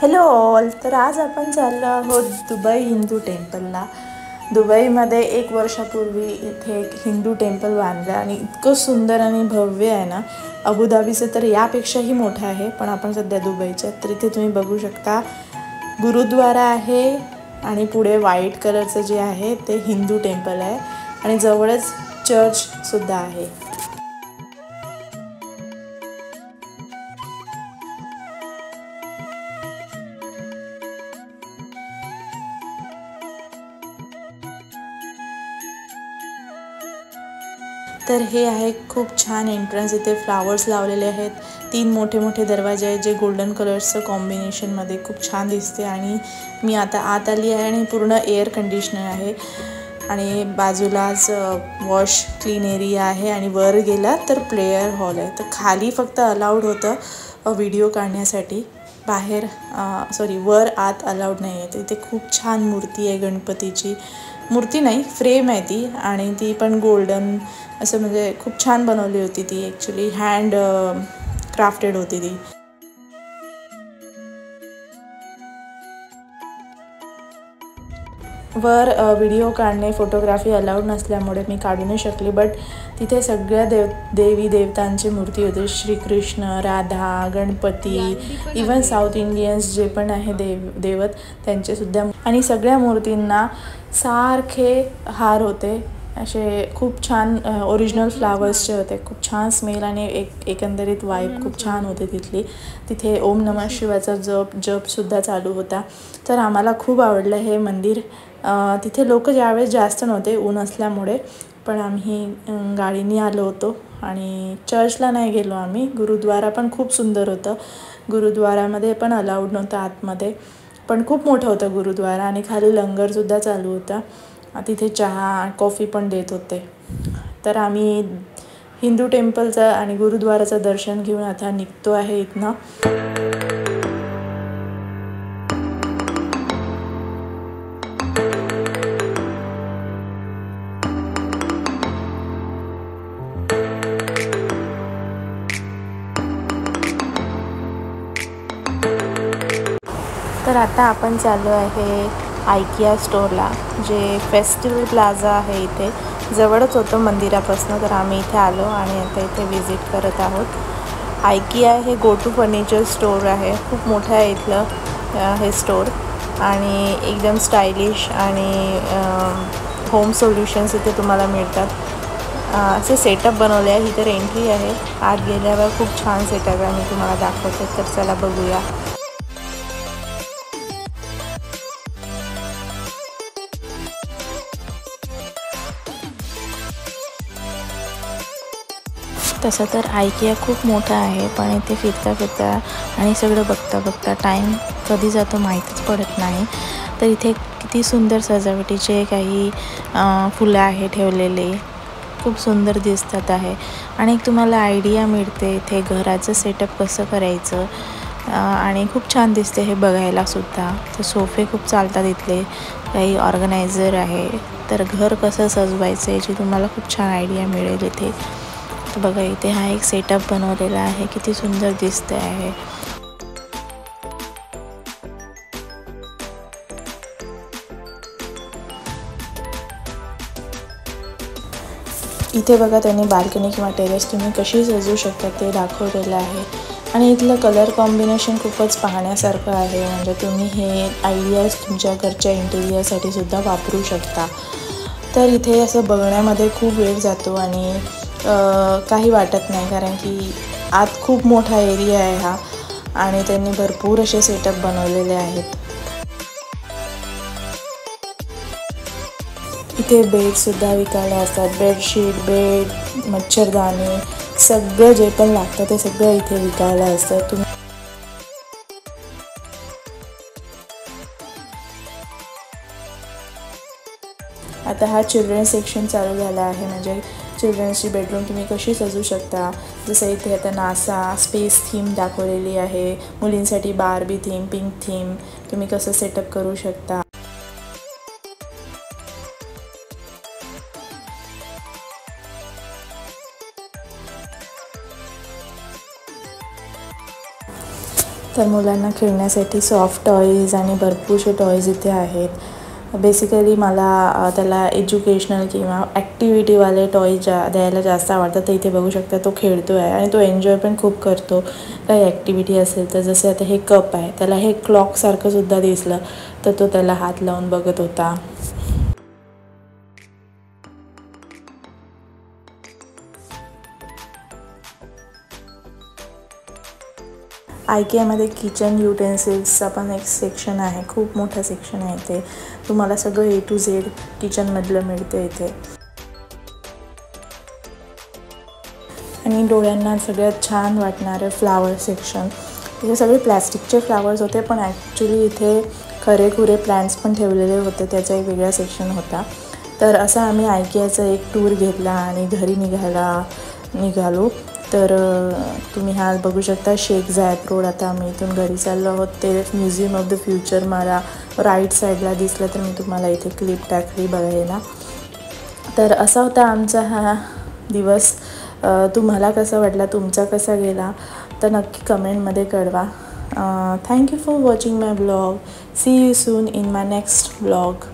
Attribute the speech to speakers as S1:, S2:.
S1: Hello all. तर आज आपण चाललो आहोत दुबई हिंदू टेम्पलला. दुबईमध्ये 1 वर्षापूर्वी इथे एक हिंदू टेम्पल बांधलं आणि इतकं सुंदर आणि भव्य आहे ना. अबुधाबीचं तर यापेक्षाही मोठं आहे, पण आपण सध्या दुबईच्या. तर इथे तुम्ही बघू शकता गुरुद्वारा आहे आणि पुढे व्हाईट कलरचं जे आहे ते हिंदू टेम्पल आहे आणि जवळच चर्चसुद्धा आहे. तर हे आहे खूप छान एंट्रन्स. इथे फ्लावर्स लावलेले आहेत. 3 मोठे मोठे दरवाजे आहेत जे गोल्डन कलर्सचं कॉम्बिनेशनमध्ये खूप छान दिसते. आणि मी आता आत आली आहे आणि पूर्ण एअर कंडिशनर आहे आणि बाजूलाच वॉश क्लीन एरिया आहे आणि वर गेला तर प्लेयर हॉल आहे. तर खाली फक्त अलाउड होतं व्हिडिओ काढण्यासाठी, बाहेर वर आत अलाउड नाही आहे. तर इथे खूप छान मूर्ती आहे गणपतीची. मूर्ती नाही, फ्रेम आहे ती, आणि ती पण गोल्डन असं म्हणजे खूप छान बनवली होती ती. ॲक्च्युली हँड क्राफ्टेड होती ती. वर व्हिडिओ काढणे, फोटोग्राफी अलाउड नसल्यामुळे मी काढू नाही शकली. बट तिथे सगळ्या देवी देवतांची मूर्ती होती. Shri Krishna, Radha, Ganpati, even South Indians जे पण आहे देवत त्यांचेसुद्धा. आणि सगळ्या मूर्तींना सारखे हार होते, असे खूप छान ओरिजिनल फ्लावर्सचे होते. खूप छान स्मेल आणि एकंदरीत वाईब खूप छान होते तिथली. तिथे ओम नमः शिवाचा जपसुद्धा चालू होता. तर आम्हाला खूप आवडलं हे मंदिर. तिथे लोक ज्यावेळेस जास्त नव्हते ऊन असल्यामुळे, पण आम्ही गाडीने आलो होतो आणि चर्चला नाही गेलो आम्ही. गुरुद्वारा पण खूप सुंदर होतं. गुरुद्वारामध्ये पण अलाउड नव्हतं आतमध्ये, पण खूप मोठं होतं गुरुद्वारा आणि खाली लंगरसुद्धा चालू होता. तिथे चहा कॉफी पण देत होते. तर आम्ही हिंदू टेम्पलचं आणि गुरुद्वाराचं दर्शन घेऊन आता निघतो आहे इथनं. तर आता आपण चाललो आहे आयकिया स्टोअरला, जे फेस्टिवल प्लाझा आहे इथे जवळच होतं मंदिरापासून. तर आम्ही इथे आलो आणि आता इथे विजिट करत आहोत. आयकिया हे गो टू फर्निचर स्टोअर आहे. खूप मोठं आहे इथलं हे स्टोअर आणि एकदम स्टायलिश आणि होम सोल्युशन्स इथे तुम्हाला मिळतात. असे सेटअप बनवले आहे. ही तर एंट्री आहे. आत गेल्यावर खूप छान सेटअप आहे, मी तुम्हाला दाखवते. तर चला बघूया. तसं तर आयकिया खूप मोठा आहे, पण इथे फिरता आणि सगळं बघता टाईम कधी जातो माहीतच पडत नाही. तर इथे किती सुंदर सजावटीचे काही फुलं आहे ठेवलेले, खूप सुंदर दिसतात आहे. आणि तुम्हाला आयडिया मिळते इथे घराचं सेटअप कसं करायचं आणि खूप छान दिसते हे बघायलासुद्धा. तर सोफे खूप चालतात इथले, काही ऑर्गनायझर आहे. तर घर कसं सजवायचं याची तुम्हाला खूप छान आयडिया मिळेल इथे. तर बघा इथे हा एक सेटअप बनवलेला आहे, किती सुंदर दिसते आहे. इथे बघा त्यांनी बाल्कनी किंवा टेरेस तुम्ही कशी सजवू शकता ते दाखवलेलं आहे. आणि इथलं कलर कॉम्बिनेशन खूपच पाहण्यासारखं आहे. म्हणजे तुम्ही हे आयडियाज तुमच्या घरच्या इंटेरियरसाठी सुद्धा वापरू शकता. तर इथे असं बघण्यामध्ये खूप वेळ जातो आणि काही वाटत नाही, कारण की आत खूप मोठा एरिया आहे हा आणि त्यांनी भरपूर असे सेटअप बनवलेले आहेत. इथे बेडसुद्धा विकायला असतात. बेडशीट, बेड, मच्छरदाणी, सगळं जे पण लागतं ते सगळं इथे विकायला असतं. तुम्ही आता हा चिल्ड्रन सेक्शन चालू झाला आहे. म्हणजे चिल्ड्रन्सची बेडरूम तुम्ही कशी सजवू शकता. जसं इथे आता नासा स्पेस थीम दाखवलेली आहे. मुलींसाठी बार्बी थीम, पिंक थीम तुम्ही कसं सेटअप करू शकता. तर मुलांना खेळण्यासाठी सॉफ्ट टॉईज आणि भरपूरसे टॉईज इथे आहेत. बेसिकली मला त्याला एज्युकेशनल किंवा ॲक्टिव्हिटीवाले टॉईज द्यायला जास्त आवडतात. तर इथे बघू शकता तो खेळतो आहे आणि तो एन्जॉय पण खूप करतो काही ॲक्टिव्हिटी असेल तर. जसे आता हे कप आहे, त्याला हे क्लॉकसारखं सुद्धा दिसलं तर तो त्याला हात लावून बघत होता. IKEAमध्ये किचन युटेन्सिल्सचा पण एक सेक्शन आहे, खूप मोठं सेक्शन आहे ते. तुम्हाला सगळं A to Z किचनमधलं मिळतं इथे. आणि डोळ्यांना सगळ्यात छान वाटणारं फ्लावर सेक्शन. तिथे सगळे प्लॅस्टिकचे फ्लावर्स होते, पण ॲक्च्युली इथे खरेखुरे प्लांट्स पण ठेवलेले होते, त्याचा एक वेगळा सेक्शन होता. तर असं आम्ही IKEAचा एक टूर घेतला आणि घरी निघालो. तर तुम्ही हा बघू शकता शेख झायद रोड. आता आम्ही इथून घरी चाललो आहोत. ते म्युझियम ऑफ द फ्युचर मला राईट साईडला दिसलं, तर मी तुम्हाला इथे क्लिप टाकली बघायला. तर असा होता आमचा हा दिवस. तुम्हाला कसा वाटला, तुमचा कसा गेला, तर नक्की कमेंटमध्ये कळवा. Thank you for watching my blog. See you soon in my next blog.